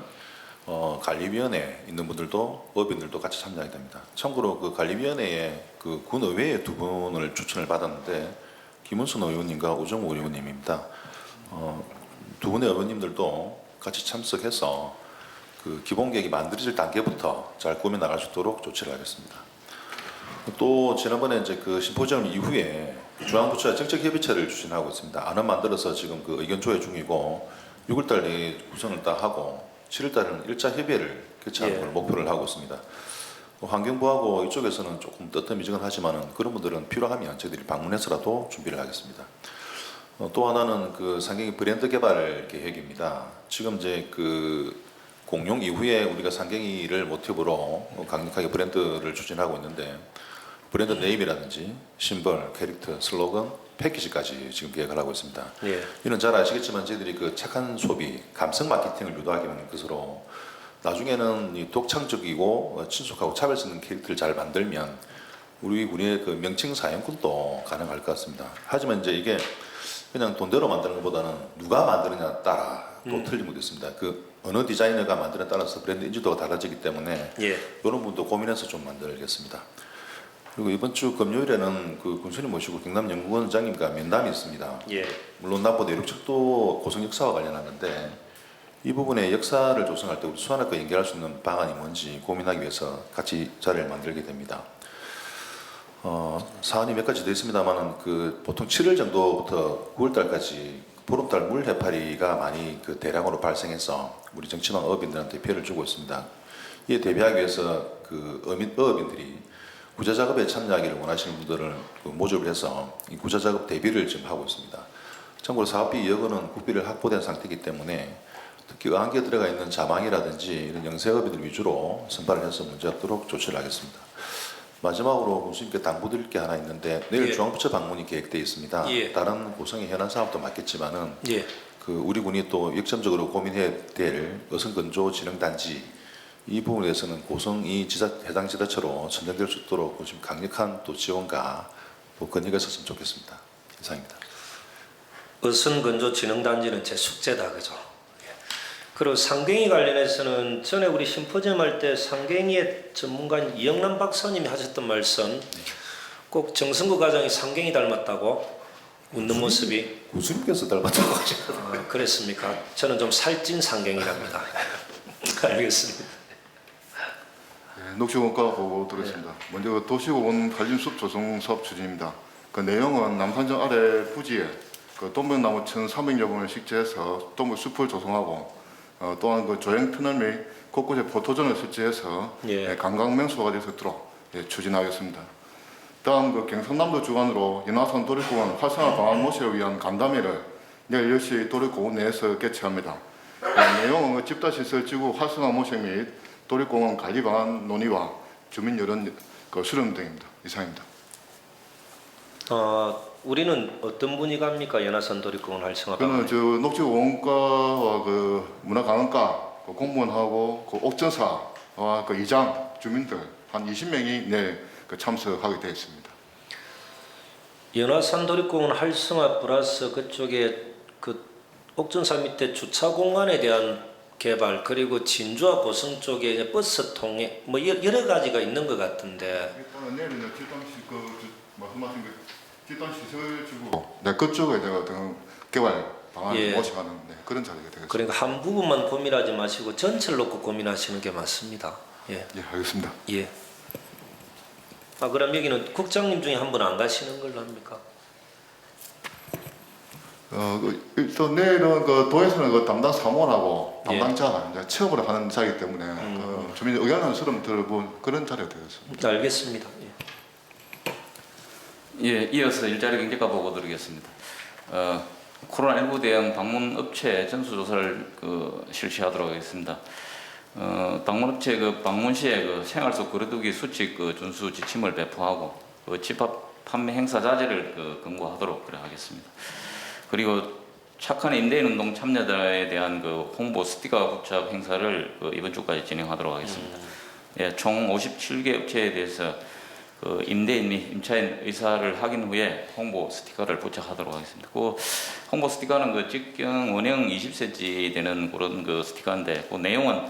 관리위원회에 있는 분들도 업인들도 같이 참여하게 됩니다. 참고로 그 관리위원회에 그 군의회의 두 분을 추천을 받았는데 김은순 의원님과 우정우 의원님입니다. 두 분의 의원님들도 같이 참석해서 그 기본계획이 만들어질 단계부터 잘 꾸며 나갈 수 있도록 조치를 하겠습니다. 또 지난번에 이제 그 심포지엄 이후에 중앙부처와 정책협의체를 추진하고 있습니다. 안은 만들어서 지금 그 의견 조회 중이고 6월달 내에 구성을 딱 하고 7월달에는 1차 협의회를 개최하는 걸 목표를 하고 있습니다. 환경부하고 이쪽에서는 조금 뜨뜻미지근하지만은 그런 분들은 필요하면 저희들이 방문해서라도 준비를 하겠습니다. 또 하나는 그 상경이 브랜드 개발 계획입니다. 지금 이제 그 공용 이후에 우리가 상경이를 모티브로 강력하게 브랜드를 추진하고 있는데 브랜드 네임이라든지 심벌, 캐릭터, 슬로건, 패키지까지 지금 계획을 하고 있습니다. 이는 잘 아시겠지만 저희들이 그 착한 소비, 감성 마케팅을 유도하기 위한 것으로 나중에는 이 독창적이고 친숙하고 차별성 있는 캐릭터를 잘 만들면 우리 군의 그 명칭 사용권도 가능할 것 같습니다. 하지만 이제 이게 그냥 돈대로 만드는 것보다는 누가 만드느냐 따라 또 틀린 것도 있습니다. 그 어느 디자이너가 만드느냐에 따라서 브랜드 인지도가 달라지기 때문에 이런 부분도 고민해서 좀 만들겠습니다. 그리고 이번 주 금요일에는 그 군수님 모시고 경남연구원장님과 면담이 있습니다. 물론 남부대 이륙척도 고성 역사와 관련하는데 이 부분의 역사를 조성할 때 우리 수산학과 연결할 수 있는 방안이 뭔지 고민하기 위해서 같이 자리를 만들게 됩니다. 사안이 몇 가지 되어 있습니다만은 그 보통 7월 정도부터 9월달까지 보름달 물 해파리가 많이 그 대량으로 발생해서 우리 정치망 어업인들한테 피해를 주고 있습니다. 이에 대비하기 위해서 그 어업인들이 구제 작업에 참여하기를 원하시는 분들을 모집을 해서 이 구제 작업 대비를 지금 하고 있습니다. 참고로 사업비 2억 원은 국비를 확보된 상태이기 때문에 특히 어항기에 들어가 있는 자망이라든지 이런 영세업인들 위주로 선발을 해서 문제 없도록 조치를 하겠습니다. 마지막으로 군수님께 당부드릴 게 하나 있는데 내일 중앙부처 방문이 계획되어 있습니다. 다른 고성의 현안 사업도 맞겠지만은 그 우리 군이 또 역점적으로 고민해야 될 어선건조진흥단지 이 부분에 대해서는 고성이 해당 지자체로 선정될 수 있도록 좀 강력한 또 지원과 또 건의가 있었으면 좋겠습니다. 이상입니다. 어선건조진흥단지는 제 숙제다 그죠? 그리고 상경이 관련해서는 전에 우리 심포지엄 할 때 상경이의 전문가인 이영란 박사님이 하셨던 말씀 꼭 정승구 과장이 상경이 닮았다고 웃는 모습이 군수님께서 닮았다고 하죠. 그랬습니까? 저는 좀 살찐 상경이랍니다. 알겠습니다. 녹지원가 보고 드리겠습니다. 먼저 그 도시공원 한림숲 조성 사업 추진입니다. 그 내용은 남산정 아래 부지에 그 동백나무 1,300여 본을 식재해서 동백숲을 조성하고 또한 그 조형 터널 및 곳곳에 포토존을 설치해서 관광 명소가 될 수 있도록 추진하겠습니다. 다음 그 경상남도 주관으로 인하산 도립공원 활성화 방안 모시를 위한 간담회를 내일 10시 도립공원 내에서 개최합니다. 내용은 집단시설지구 활성화 모색 및 도립공원 관리 방안 논의와 주민 여론 수렴 등입니다. 이상입니다. 우리는 어떤 분이 갑니까? 연화산 도립공원 활성화 방안. 저는 녹지공원과와 문화관광과 공무원하고 옥전사와 이장 주민들 한 20명이 내일 참석하게 되어 있습니다. 연화산 도립공원 활성화 플러스 그쪽에 옥전사 밑에 주차 공간에 대한 개발 그리고 진주와 고성 쪽에 이제 버스 통행 뭐 여러 가지가 있는 것 같은데. 일단은 내일은 말씀하신 집단시설지구 그쪽에 내가 개발 방안을 모색하는 그런 자리가 되겠습니다. 그러니까 한 부분만 고민하지 마시고 전체를 놓고 고민하시는 게 맞습니다. 예, 알겠습니다. 예. 그럼 여기는 국장님 중에 한 분 안 가시는 걸로 합니까? 일단 내일은 도에서는 담당 사무원하고 담당자가 이제 취업을 하는 자이기 때문에 주민 의견을 수렴 들어본 그런 자리가 되겠습니다. 알겠습니다. 예, 이어서 일자리 경제과 보고 드리겠습니다. 코로나19 대응 방문 업체 전수조사를 실시하도록 하겠습니다. 방문업체 방문 시에 생활 속 거리두기 수칙 준수 지침을 배포하고 집합 판매 행사 자제를 권고하도록 하겠습니다. 그리고 착한 임대인 운동 참여자에 대한 홍보 스티커 부착 행사를 이번 주까지 진행하도록 하겠습니다. 예, 총 57개 업체에 대해서 임대인 및 임차인 의사를 확인 후에 홍보 스티커를 부착하도록 하겠습니다. 그 홍보 스티커는 직경 원형 20cm 되는 그런 스티커인데 그 내용은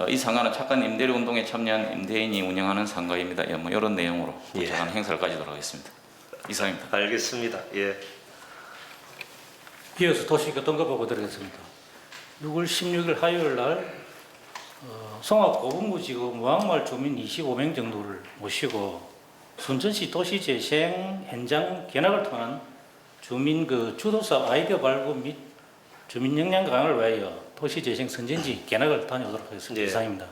이 상가는 착한 임대료 운동에 참여한 임대인이 운영하는 상가입니다. 뭐 이런 내용으로 부착하는 행사를 가지도록 하겠습니다. 이상입니다. 알겠습니다. 예. 이어서 도시교통과 보고 드리겠습니다. 6월 16일 화요일 날 송악 고분구지구 무항마을 주민 25명 정도를 모시고 순천시 도시재생 현장 견학을 통한 주민 주도사업 아이디어 발굴 및 주민 역량 강화를 위하여 도시재생 선진지 견학을 다녀오도록 하겠습니다. 이상입니다.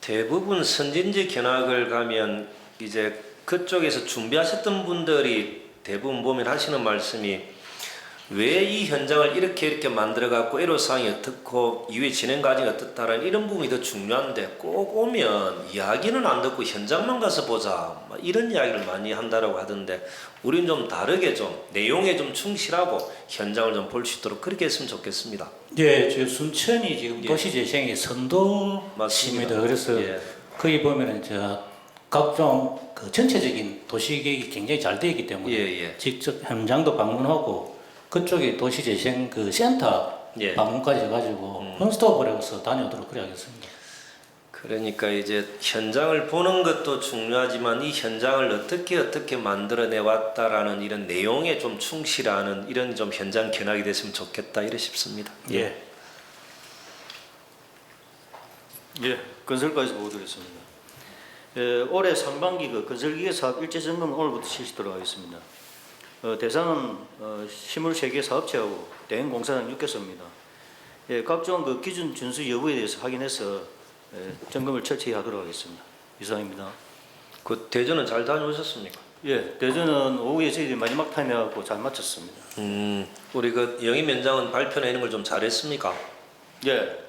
대부분 선진지 견학을 가면 이제 그쪽에서 준비하셨던 분들이 대부분 보면 하시는 말씀이 왜 이 현장을 이렇게 만들어 갖고 애로사항이 어떻고 이후에 진행 과정이 어떻다라는 이런 부분이 더 중요한데 꼭 오면 이야기는 안 듣고 현장만 가서 보자 이런 이야기를 많이 한다라고 하던데 우리는 좀 다르게 좀 내용에 좀 충실하고 현장을 좀 볼 수 있도록 그렇게 했으면 좋겠습니다. 예, 저 순천이 지금 도시재생의 선도입니다. 그래서 거기 보면은 각종 전체적인 도시계획이 굉장히 잘 되어 있기 때문에 직접 현장도 방문하고 그쪽에 도시재생 센터 방문까지 해가지고 원스톱으로서 다녀오도록 그래야겠습니다. 그러니까 이제 현장을 보는 것도 중요하지만 이 현장을 어떻게 만들어내 왔다라는 이런 내용에 좀 충실하는 이런 좀 현장 견학이 됐으면 좋겠다 이래 싶습니다. 예. 건설과에서 보고 드리겠습니다. 올해 상반기 건설기계 사업 일제 점검 오늘부터 실시하도록 하겠습니다. 대상은 시물 3개 사업체하고 대형 공사장 6개소입니다. 각종 기준 준수 여부에 대해서 확인해서 점검을 철저히 하도록 하겠습니다. 이상입니다. 대전은 잘 다녀오셨습니까? 예, 대전은 오후에 저희들이 마지막 타임해갖고 잘 마쳤습니다. 우리 영임위원장은 발표나 이런 걸 좀 잘했습니까? 예,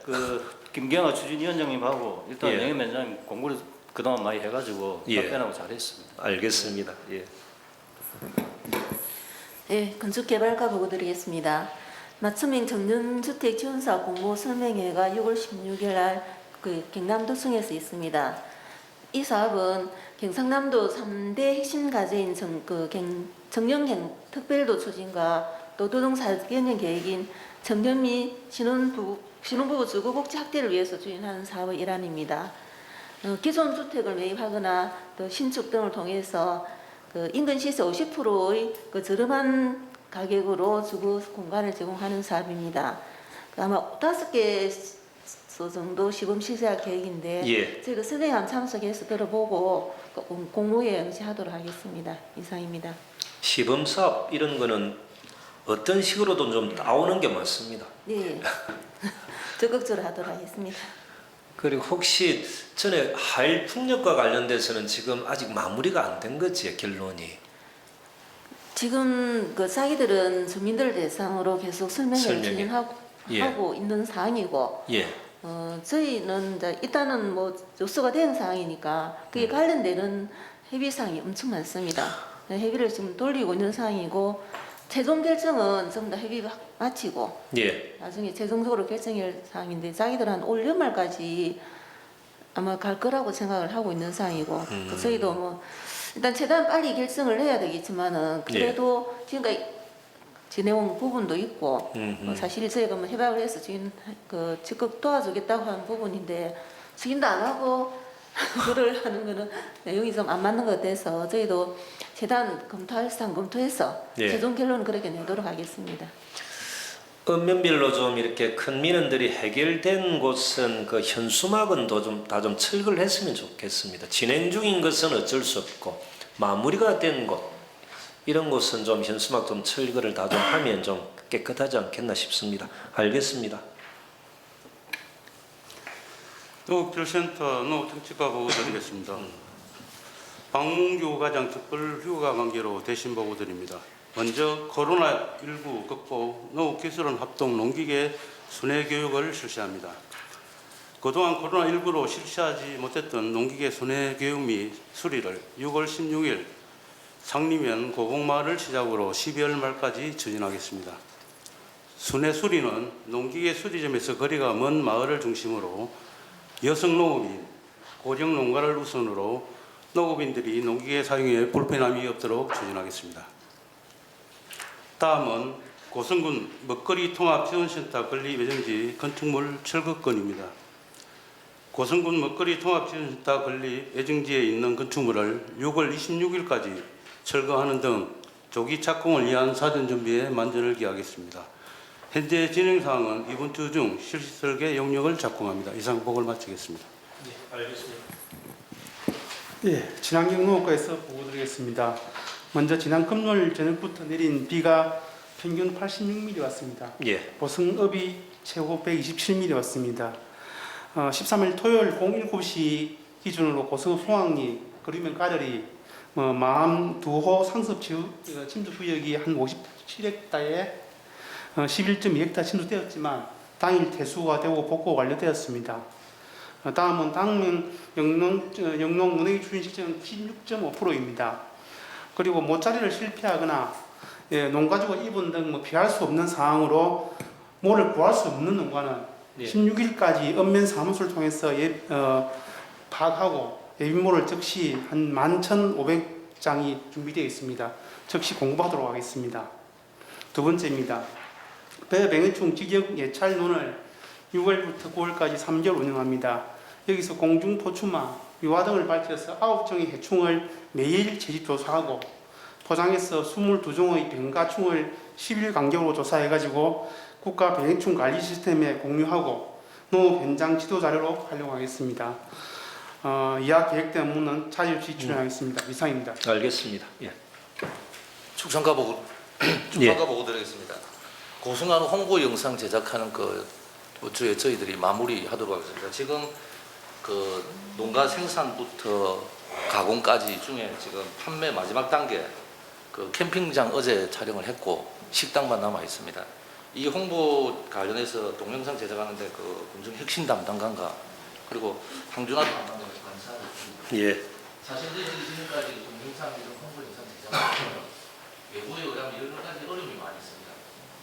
김경아 추진위원장님하고 일단 영임위원장님 공부를 그동안 많이 해가지고 답변하고 잘했습니다. 알겠습니다. 예, 건축개발과 보고 드리겠습니다. 맞춤형 청년주택 지원사업 공모 설명회가 6월 16일 날 경남도청에서 있습니다. 이 사업은 경상남도 3대 핵심 과제인 청년형 특별도 추진과 또 노동사견형 계획인 청년 및 신혼부부 주거복지 확대를 위해서 추진하는 사업의 일환입니다. 기존 주택을 매입하거나 또 신축 등을 통해서 인근 시세 50%의 저렴한 가격으로 주거 공간을 제공하는 사업입니다. 아마 5개 정도 시범 실시할 계획인데 저희가 선생님 한번 참석해서 들어보고 공모에 응시하도록 하겠습니다. 이상입니다. 시범 사업 이런 거는 어떤 식으로도 좀 나오는 게 맞습니다. 네, 적극적으로 하도록 하겠습니다. 그리고 혹시 전에 하일 풍력과 관련돼서는 지금 아직 마무리가 안 된 거지 결론이? 지금 그 자기들은 주민들 대상으로 계속 설명을 설명회. 진행하고 예. 하고 있는 사항이고 예. 저희는 이제 일단은 뭐 접수가 된 사항이니까 그에 관련되는 협의 사항이 엄청 많습니다. 협의를 지금 돌리고 있는 사항이고 최종 결정은 전부 다 협의 마치고 예. 나중에 최종적으로 결정할 사항인데 자기들 한 올 연말까지 아마 갈 거라고 생각을 하고 있는 상황이고 그 저희도 뭐 일단 최대한 빨리 결정을 해야 되겠지만은 그래도 지금까지 지내온 부분도 있고 사실 저희가 뭐 협약을 해서 지금 그 적극 도와주겠다고 하는 부분인데 지금도 안 하고 그걸 하는 거는 내용이 좀 안 맞는 것 같아서 저희도 최대한 검토할 사항 검토해서 예. 최종 결론은 그렇게 내도록 하겠습니다. 읍면별로 좀 이렇게 큰 민원들이 해결된 곳은 그 현수막은 다 좀 철거를 했으면 좋겠습니다. 진행 중인 것은 어쩔 수 없고 마무리가 된 곳 이런 곳은 좀 현수막 좀 철거를 다 좀 하면 좀 깨끗하지 않겠나 싶습니다. 알겠습니다. 노국질센터 노국정치과 보고 드리겠습니다. 박문규 과장 특별 휴가 관계로 대신 보고 드립니다. 먼저 코로나19 극복 농업기술원 합동 농기계 순회 교육을 실시합니다. 그동안 코로나19로 실시하지 못했던 농기계 순회 교육 및 수리를 6월 16일 상리면 고봉마을을 시작으로 12월 말까지 추진하겠습니다. 순회 수리는 농기계 수리점에서 거리가 먼 마을을 중심으로 여성 농업인, 고령 농가를 우선으로 농업인들이 농기계 사용에 불편함이 없도록 추진하겠습니다. 다음은 고성군 먹거리 통합지원센터 건립 예정지 건축물 철거 건입니다. 고성군 먹거리 통합지원센터 건립 예정지에 있는 건축물을 6월 26일까지 철거하는 등 조기 착공을 위한 사전 준비에 만전을 기하겠습니다. 현재 진행 사항은 이번 주 중 실시 설계 용역을 작성합니다. 이상 보고를 마치겠습니다. 네, 알겠습니다. 예, 친환경 농업과에서 보고드리겠습니다. 먼저 지난 금요일 저녁부터 내린 비가 평균 86mm 왔습니다. 예. 보승읍이 최고 127mm 왔습니다. 13일 토요일 07시 기준으로 고승읍 송악리, 그리면 가려리, 마암 두호 상습 침수 구역이 한 57헥타에 11.2헥타 침수되었지만 당일 퇴수가 되고 복구 완료되었습니다. 다음은 당면 영농 문해기 추진 시점은 16.5%입니다. 그리고 모짜리를 실패하거나 농가주가 입은 등 피할 수 없는 상황으로 모를 구할 수 없는 농가는 16일까지 읍면 사무소를 통해서 파악하고 예비모를 즉시 한 11,500장이 준비되어 있습니다. 즉시 공급하도록 하겠습니다. 두 번째입니다. 배병해충 지역 예찰론을 6월부터 9월까지 3개월 운영합니다. 여기서 공중 포추마, 유화 등을 밝혀서 9종의 해충을 매일 채집 조사하고 포장해서 22종의 병가충을 10일 간격으로 조사해가지고 국가 병해충 관리 시스템에 공유하고 농업 현장 지도 자료로 활용하겠습니다. 이하 계획된 업무는 차질 없이 추진하겠습니다. 이상입니다. 알겠습니다. 예. 축산가 보고 드리겠습니다. 고승한 홍보 영상 제작하는 그 주에 저희들이 마무리하도록 하겠습니다. 지금 그 농가 생산부터 가공까지 중에 지금 판매 마지막 단계 그 캠핑장 어제 촬영을 했고 식당만 남아 있습니다. 이 홍보 관련해서 동영상 제작하는데 그 군중 혁신 담당관과 그리고 황준하 담당관을 감사를 드립니다. 예. 사실 지금까지 동영상 이런 홍보 영상 제작하면 외부에 의하면 여러 가지 어려움이 많이 있습니다.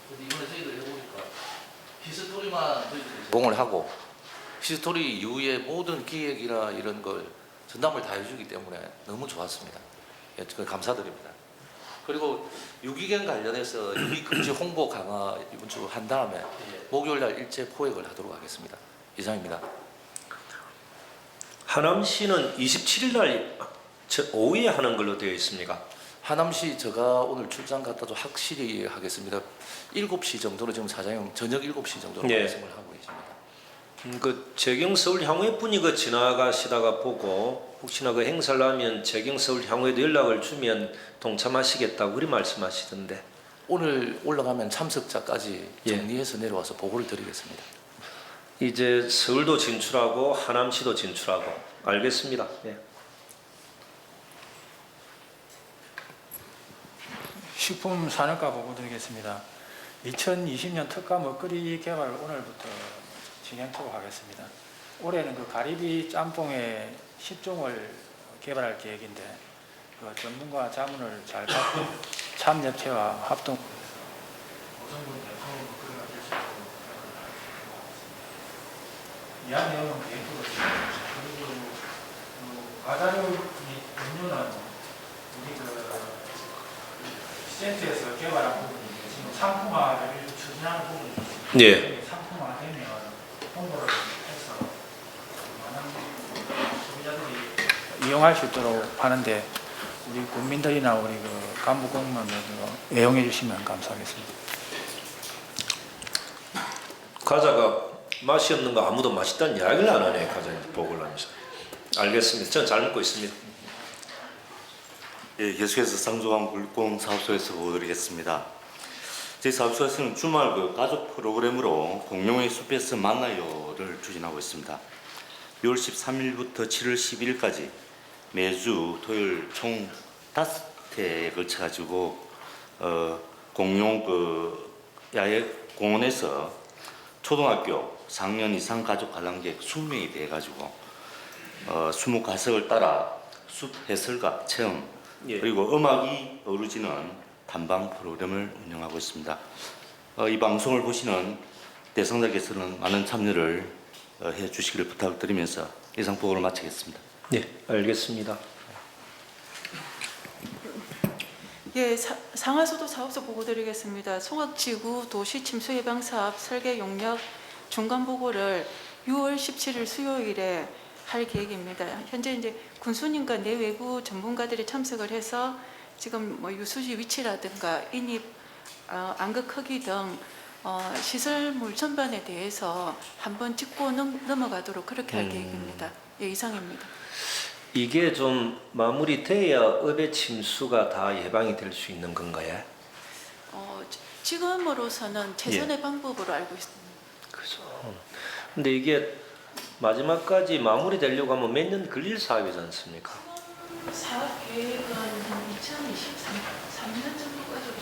근데 이번에 저희들 해보니까 히스토리만 저희들이 제공을 하고 히스토리 이후에 모든 기획이나 이런 걸 전담을 다 해주기 때문에 너무 좋았습니다. 예, 감사드립니다. 그리고 유기견 관련해서 유기금지 홍보 강화 이번 주 한 다음에 목요일날 일제 포획을 하도록 하겠습니다. 이상입니다. 하남시는 27일 날 오후에 하는 걸로 되어 있습니까? 하남시 제가 오늘 출장 갔다도 확실히 하겠습니다. 7시 정도로 지금 사장님 저녁 7시 정도로 말씀을 하고 계십니다. 그 재경 서울 향후에 분이 그 지나가시다가 보고 혹시나 그 행사를 하면 재경 서울 향후에도 연락을 주면 동참하시겠다고 그리 말씀하시던데 오늘 올라가면 참석자까지 정리해서 내려와서 보고를 드리겠습니다. 이제 서울도 진출하고 하남시도 진출하고 알겠습니다. 예. 식품산업과 보고 드리겠습니다. 2020년 특가 먹거리 개발 오늘부터 진행토록 하겠습니다. 올해는 그 가리비 짬뽕의 10종을 개발할 계획인데 그 전문가 자문을 잘 받고 참여체와 합동 고성군 대표 먹거리가 될 수 있도록 이한 내용은 개인적으로 그리고 과자료 및 음료는 우리 그 센터에서 개발한 부분인데 지금 상품화를 추진하는 부분이 있습니다. 예. 상품화되면 홍보를 해서 많은 소비자들이 이용할 수 있도록 하는데 우리 국민들이나 우리 그 간부 공무원들 애용해 주시면 감사하겠습니다. 과자가 맛이 없는 거 아무도 맛있다는 이야기를 안 하네. 과자 보고를 하면서. 알겠습니다. 전 잘 먹고 있습니다. 예, 계속해서 쌍조강 굴공 사업소에서 보여드리겠습니다. 저희 사업소에서는 주말 그 가족 프로그램으로 공룡의 숲에서 만나요를 추진하고 있습니다. 6월 13일부터 7월 11일까지 매주 토요일 총 5회에 걸쳐가지고 공룡 그 야외 공원에서 초등학교 4학년 이상 가족 관람객 20명이 돼가지고 20가석을 따라 숲 해설과 체험 그리고 음악이 어우러지는 탐방 프로그램을 운영하고 있습니다. 이 방송을 보시는 대상자께서는 많은 참여를 해 주시기를 부탁드리면서 이상 보고를 마치겠습니다. 네, 알겠습니다. 예, 상하수도 사업소 보고 드리겠습니다. 송악지구 도시 침수 예방 사업 설계 용역 중간 보고를 6월 17일 수요일에 할 계획입니다. 현재 이제 군수님과 내외부 전문가들이 참석을 해서 지금 뭐 유수지 위치라든가 인입 안극 크기 등 시설물 전반에 대해서 한번 짚고 넘어가도록 그렇게 할 계획입니다. 예, 이상입니다. 이게 좀 마무리돼야 업의 침수가 다 예방이 될 수 있는 건가요? 지금으로서는 최선의 방법으로 알고 있습니다. 그죠. 근데 이게 마지막까지 마무리되려고 하면 몇 년 걸릴 사업이지 않습니까? 사업 계획은 한 2023년 정도까지.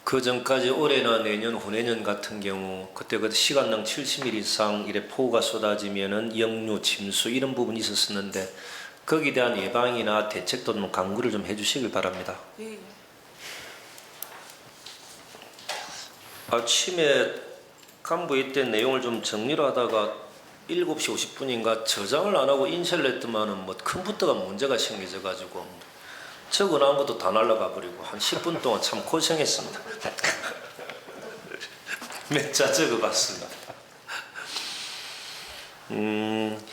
그 전까지 올해나 내년, 후내년 같은 경우 그때 그 시간당 70mm 이상 이래 폭우가 쏟아지면은 역류, 침수 이런 부분이 있었었는데 거기에 대한 예방이나 대책 또는 강구를 좀 해주시길 바랍니다. 예. 아침에 간부회 때 내용을 좀 정리를 하다가 7시 50분인가 저장을 안 하고 인쇄를 했더만은 뭐 컴퓨터가 문제가 생겨져 가지고 적어놓은 것도 다 날라가 버리고 한 10분 동안 참 고생했습니다. 몇 자 적어봤습니다.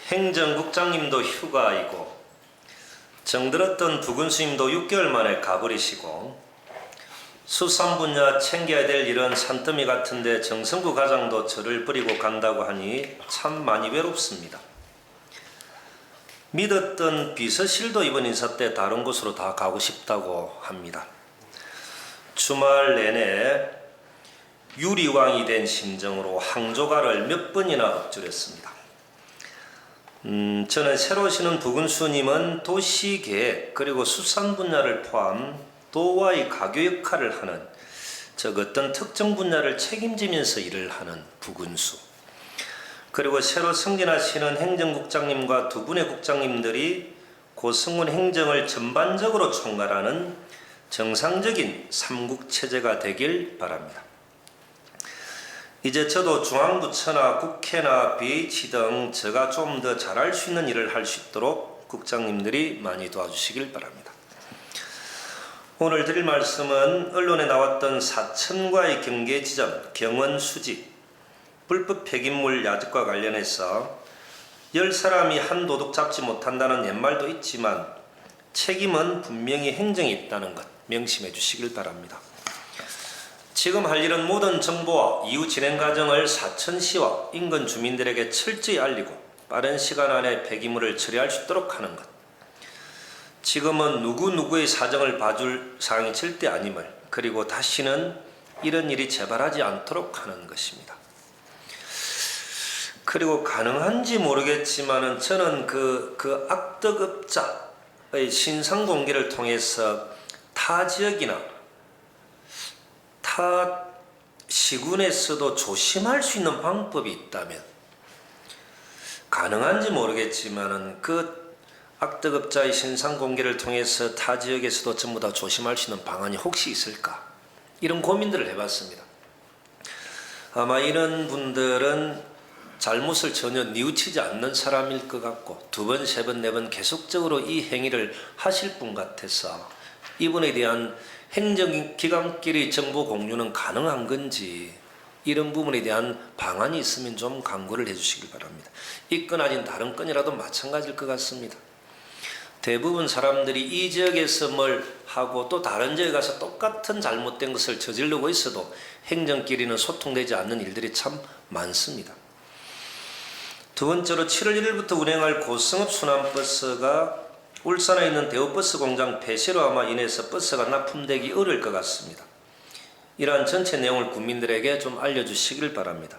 행정국장님도 휴가이고 정들었던 부군수님도 6개월 만에 가버리시고 수산 분야 챙겨야 될 일은 산더미 같은데 정성구 과장도 저를 버리고 간다고 하니 참 많이 외롭습니다. 믿었던 비서실도 이번 인사 때 다른 곳으로 다 가고 싶다고 합니다. 주말 내내 유리왕이 된 심정으로 항조가를 몇 번이나 읊조렸습니다. 저는 새로 오시는 부군수님은 도시계획 그리고 수산 분야를 포함 도와의 가교 역할을 하는 즉 어떤 특정 분야를 책임지면서 일을 하는 부군수 그리고 새로 승진하시는 행정국장님과 두 분의 국장님들이 고성군 행정을 전반적으로 총괄하는 정상적인 삼국체제가 되길 바랍니다. 이제 저도 중앙부처나 국회나 BH 등 제가 좀 더 잘할 수 있는 일을 할 수 있도록 국장님들이 많이 도와주시길 바랍니다. 오늘 드릴 말씀은 언론에 나왔던 사천과의 경계 지점, 경원 수지, 불법 폐기물 야적과 관련해서 10사람이 한 도둑 잡지 못한다는 옛말도 있지만 책임은 분명히 행정에 있다는 것 명심해 주시길 바랍니다. 지금 할 일은 모든 정보와 이후 진행 과정을 사천시와 인근 주민들에게 철저히 알리고 빠른 시간 안에 폐기물을 처리할 수 있도록 하는 것. 지금은 누구누구의 사정을 봐줄 상황이 절대 아님을 그리고 다시는 이런 일이 재발하지 않도록 하는 것입니다. 그리고 가능한지 모르겠지만은 저는 그 악덕업자의 신상 공개를 통해서 타 지역이나 타 시군에서도 조심할 수 있는 방법이 있다면 가능한지 모르겠지만은 그 악덕업자의 신상 공개를 통해서 타 지역에서도 전부 다 조심할 수 있는 방안이 혹시 있을까? 이런 고민들을 해봤습니다. 아마 이런 분들은 잘못을 전혀 뉘우치지 않는 사람일 것 같고 두 번, 세 번, 네 번 계속적으로 이 행위를 하실 분 같아서 이분에 대한 행정기관끼리 정보 공유는 가능한 건지 이런 부분에 대한 방안이 있으면 좀 강구를 해주시길 바랍니다. 이 건 아닌 다른 건이라도 마찬가지일 것 같습니다. 대부분 사람들이 이 지역에서 뭘 하고 또 다른 지역에 가서 똑같은 잘못된 것을 저지르고 있어도 행정끼리는 소통되지 않는 일들이 참 많습니다. 두 번째로 7월 1일부터 운행할 고성읍 순환버스가 울산에 있는 대우버스 공장 폐쇄로 아마 인해서 버스가 납품되기 어려울 것 같습니다. 이러한 전체 내용을 국민들에게 좀 알려주시길 바랍니다.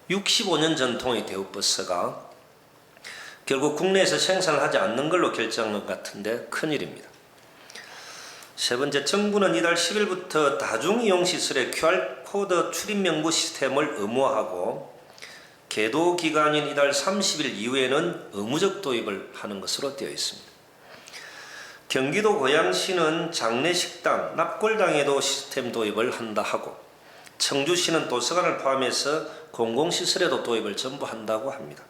65년 전통의 대우버스가 결국 국내에서 생산을 하지 않는 걸로 결정한 것 같은데 큰일입니다. 세 번째, 정부는 이달 10일부터 다중이용시설의 QR코드 출입 명부 시스템을 의무화하고 계도기간인 이달 30일 이후에는 의무적 도입을 하는 것으로 되어 있습니다. 경기도 고양시는 장례식당, 납골당에도 시스템 도입을 한다 하고 청주시는 도서관을 포함해서 공공시설에도 도입을 전부 한다고 합니다.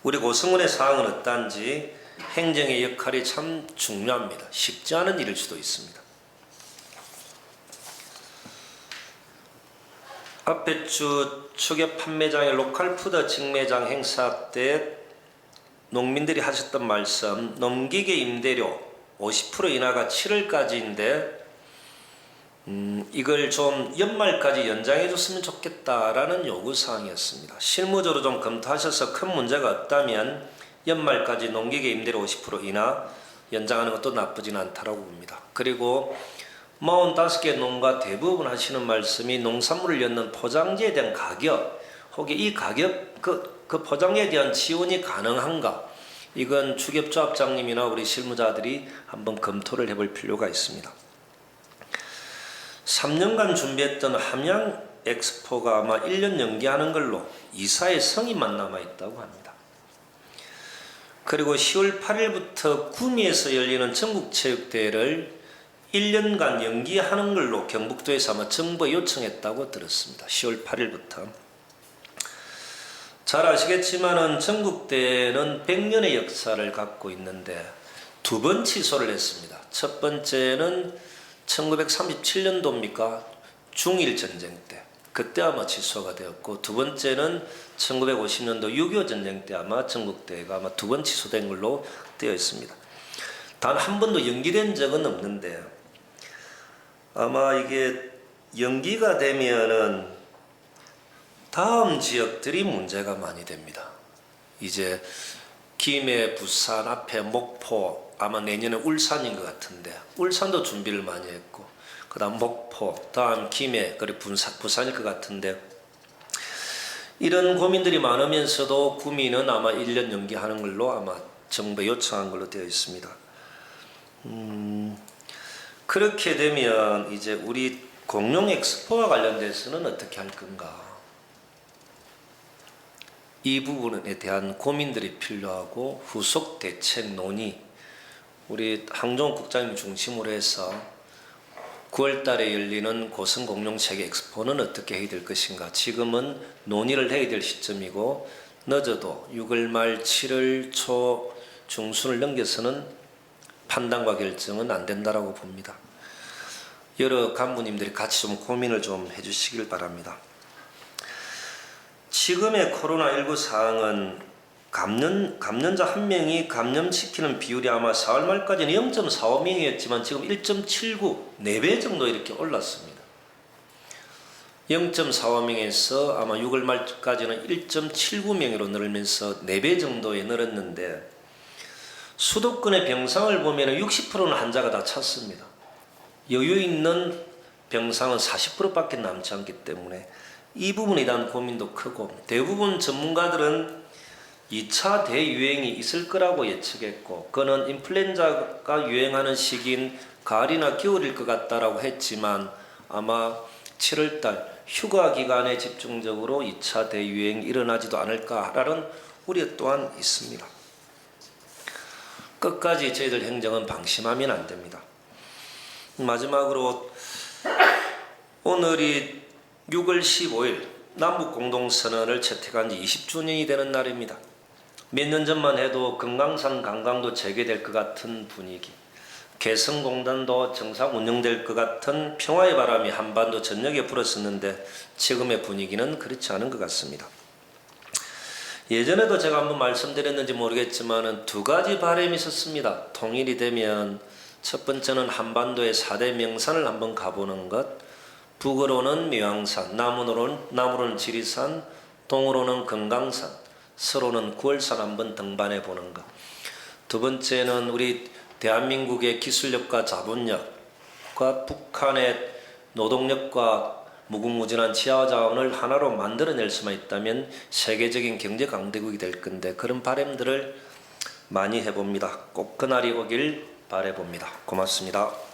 우리 고성군의 사항은 어떤지 행정의 역할이 참 중요합니다. 쉽지 않은 일일 수도 있습니다. 앞에 주 축협 판매장의 로컬푸드 직매장 행사 때 농민들이 하셨던 말씀, 넘기계 임대료 50% 인하가 7월까지인데 이걸 좀 연말까지 연장해 줬으면 좋겠다라는 요구사항이었습니다. 실무적으로 좀 검토하셔서 큰 문제가 없다면 연말까지 농기계 임대료 50% 인하 연장하는 것도 나쁘진 않다라고 봅니다. 그리고 45개 농가 대부분 하시는 말씀이 농산물을 엮는 포장지에 대한 가격, 혹시 이 가격, 그 포장지에 대한 지원이 가능한가? 이건 축협조합장님이나 우리 실무자들이 한번 검토를 해볼 필요가 있습니다. 3년간 준비했던 함양 엑스포가 아마 1년 연기하는 걸로 이사의 성의만 남아있다고 합니다. 그리고 10월 8일부터 구미에서 열리는 전국체육대회를 1년간 연기하는 걸로 경북도에서 아마 정부에 요청했다고 들었습니다. 10월 8일부터. 잘 아시겠지만은 전국대회는 100년의 역사를 갖고 있는데 두 번 취소를 했습니다. 첫 번째는 1937년도입니까? 중일전쟁 때. 그때 아마 취소가 되었고 두 번째는 1950년도 6.25 전쟁 때 아마 전국대회가 아마 두 번 취소된 걸로 되어 있습니다. 단 한 번도 연기된 적은 없는데 아마 이게 연기가 되면은 다음 지역들이 문제가 많이 됩니다. 이제 김해, 부산, 앞에 목포, 아마 내년에 울산인 것 같은데 울산도 준비를 많이 했고 그 다음 목포, 다음 김해, 그리고 부산일 것 같은데 이런 고민들이 많으면서도 구미는 아마 1년 연기하는 걸로 아마 정부에 요청한 걸로 되어 있습니다. 그렇게 되면 이제 우리 공룡 엑스포와 관련돼서는 어떻게 할 건가? 이 부분에 대한 고민들이 필요하고 후속 대책 논의, 우리 항종욱 국장님 중심으로 해서 9월 달에 열리는 고성 공룡 세계 엑스포는 어떻게 해야 될 것인가? 지금은 논의를 해야 될 시점이고 늦어도 6월 말 7월 초 중순을 넘겨서는 판단과 결정은 안 된다라고 봅니다. 여러 간부님들이 같이 좀 고민을 좀 해주시길 바랍니다. 지금의 코로나19 상황은 감염자 한 명이 감염시키는 비율이 아마 4월 말까지는 0.45명이었지만 지금 1.79, 4배 정도 이렇게 올랐습니다. 0.45명에서 아마 6월 말까지는 1.79명으로 늘면서 4배 정도에 늘었는데 수도권의 병상을 보면 60%는 환자가 다 찼습니다. 여유 있는 병상은 40%밖에 남지 않기 때문에 이 부분에 대한 고민도 크고 대부분 전문가들은 2차 대유행이 있을 거라고 예측했고 그는 인플루엔자가 유행하는 시기인 가을이나 겨울일 것 같다라고 했지만 아마 7월달 휴가 기간에 집중적으로 2차 대유행이 일어나지도 않을까라는 우려 또한 있습니다. 끝까지 저희들 행정은 방심하면 안 됩니다. 마지막으로 오늘이 6월 15일 남북공동선언을 채택한 지 20주년이 되는 날입니다. 몇 년 전만 해도 금강산 관광도 재개될 것 같은 분위기, 개성공단도 정상 운영될 것 같은 평화의 바람이 한반도 전역에 불었었는데 지금의 분위기는 그렇지 않은 것 같습니다. 예전에도 제가 한번 말씀드렸는지 모르겠지만 두 가지 바람이 있었습니다. 통일이 되면 첫 번째는 한반도의 4대 명산을 한번 가보는 것, 북으로는 명왕산, 남으로는 지리산, 동으로는 금강산, 서로는 9월산 한번 등반해 보는 것. 두 번째는 우리 대한민국의 기술력과 자본력과 북한의 노동력과 무궁무진한 지하자원을 하나로 만들어낼 수만 있다면 세계적인 경제 강대국이 될 건데 그런 바람들을 많이 해봅니다. 꼭 그날이 오길 바라봅니다. 고맙습니다.